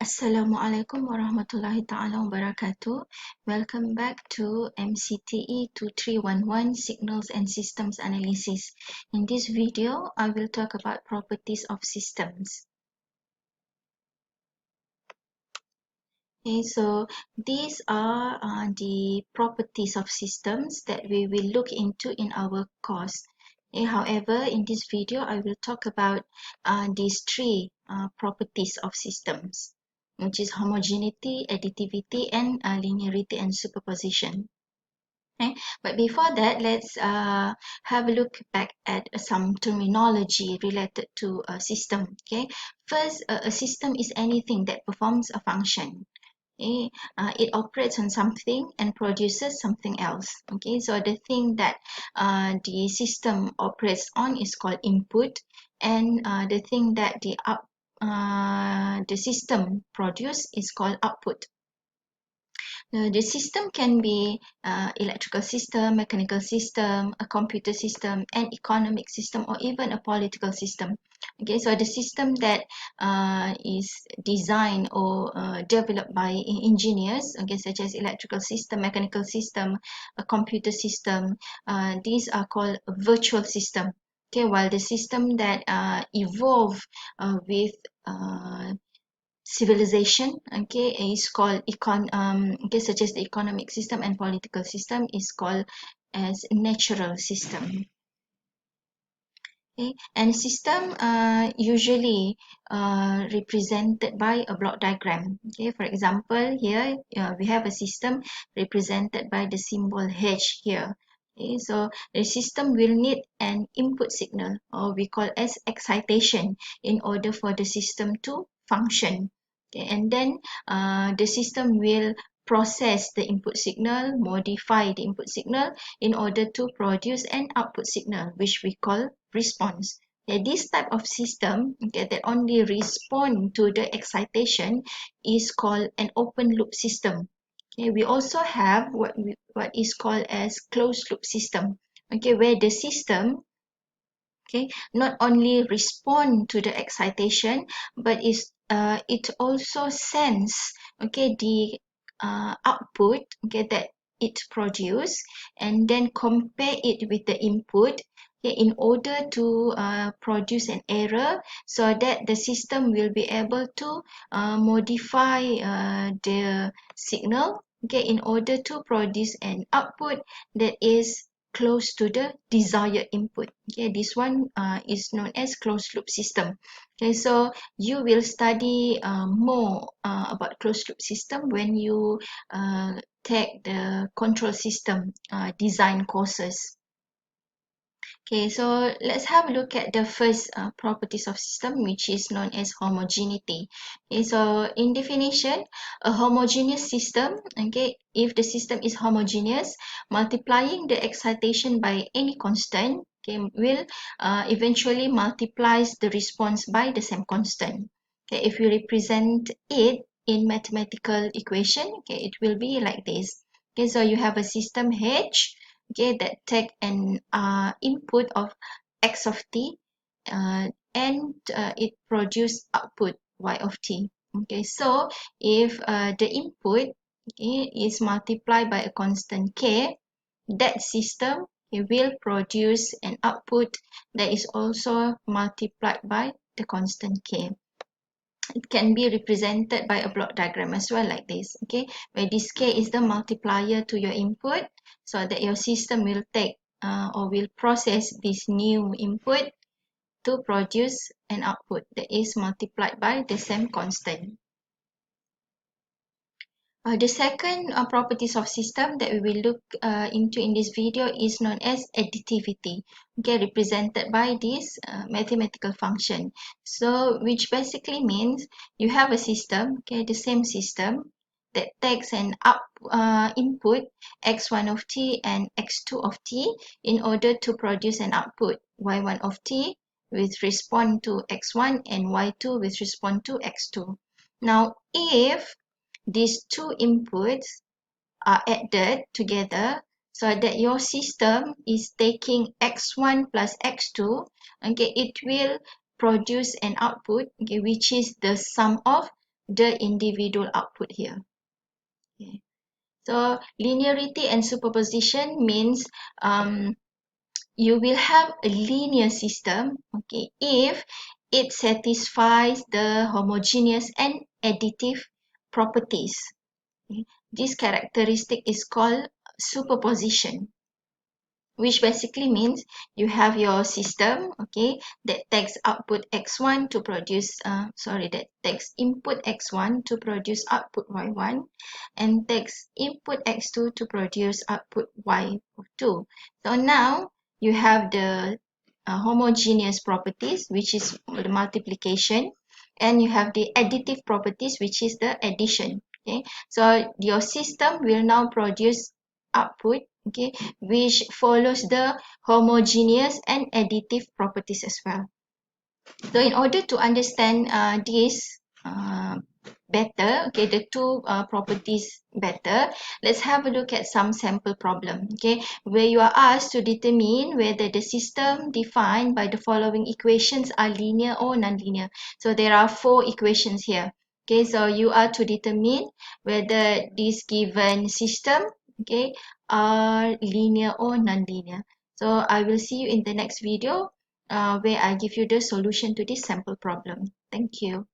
Assalamualaikum warahmatullahi ta'ala wabarakatuh. Welcome back to MCTE 2311 Signals and Systems Analysis. In this video, I will talk about properties of systems. Okay, so these are the properties of systems that we will look into in our course. Okay, however, in this video, I will talk about these three properties of systems, which is homogeneity, additivity, and linearity and superposition. Okay, but before that, let's have a look back at some terminology related to a system. Okay, first, a system is anything that performs a function. Okay, it operates on something and produces something else. Okay, so the thing that the system operates on is called input, and the thing that the system produce is called output. The system can be electrical system, mechanical system, a computer system, an economic system, or even a political system. Okay, so the system that is designed or developed by engineers, okay, such as electrical system, mechanical system, a computer system, these are called a virtual system. Okay, while the system that evolve with civilization, okay, is called such as the economic system and political system is called as natural system. Okay, and system usually represented by a block diagram. Okay, for example, here we have a system represented by the symbol H here. Okay, so the system will need an input signal, or we call as excitation, in order for the system to function. Okay, and then the system will process the input signal, modify the input signal in order to produce an output signal, which we call response. Okay, this type of system, okay, that only respond to the excitation is called an open loop system. Okay, we also have what is called as closed loop system. Okay, where the system, okay, not only respond to the excitation, but it also sends, okay, the output, okay, that it produce, and then compare it with the input, okay, in order to produce an error, so that the system will be able to modify the signal, okay, in order to produce an output that is close to the desired input. Okay, this one is known as closed loop system. Okay, so you will study more about closed loop system when you take the control system design courses. Okay, so let's have a look at the first properties of system, which is known as homogeneity. Okay, so in definition, a homogeneous system, okay, if the system is homogeneous, multiplying the excitation by any constant, okay, will eventually multiplies the response by the same constant. Okay, if you represent it in mathematical equation, okay, it will be like this. Okay, so you have a system H, okay, that take an input of x of t, and it produce output y of t. Okay, so if the input, okay, is multiplied by a constant k, that system, it will produce an output that is also multiplied by the constant k. It can be represented by a block diagram as well, like this, okay, where this k is the multiplier to your input, so that your system will take or will process this new input to produce an output that is multiplied by the same constant. The second properties of system that we will look into in this video is known as additivity, okay, represented by this mathematical function. So which basically means you have a system, okay, the same system that takes an input x1 of t and x2 of t in order to produce an output y1 of t with respect to x1 and y2 with respect to x2. Now if these two inputs are added together, so that your system is taking x1 plus x2, okay, it will produce an output, okay, which is the sum of the individual output here. Okay. So linearity and superposition means you will have a linear system, okay, if it satisfies the homogeneous and additive properties. Okay. This characteristic is called superposition, which basically means you have your system, okay, that takes output x1 to produce that takes input x1 to produce output y1, and takes input x2 to produce output y2. So now you have the homogeneous properties, which is the multiplication, and you have the additive properties, which is the addition. Okay, so your system will now produce output, okay, which follows the homogeneous and additive properties as well. So in order to understand this better, okay, the two properties better, let's have a look at some sample problem, okay, where you are asked to determine whether the system defined by the following equations are linear or nonlinear. So there are 4 equations here. Okay, so you are to determine whether this given system, okay, are linear or nonlinear. So I will see you in the next video where I give you the solution to this sample problem. Thank you.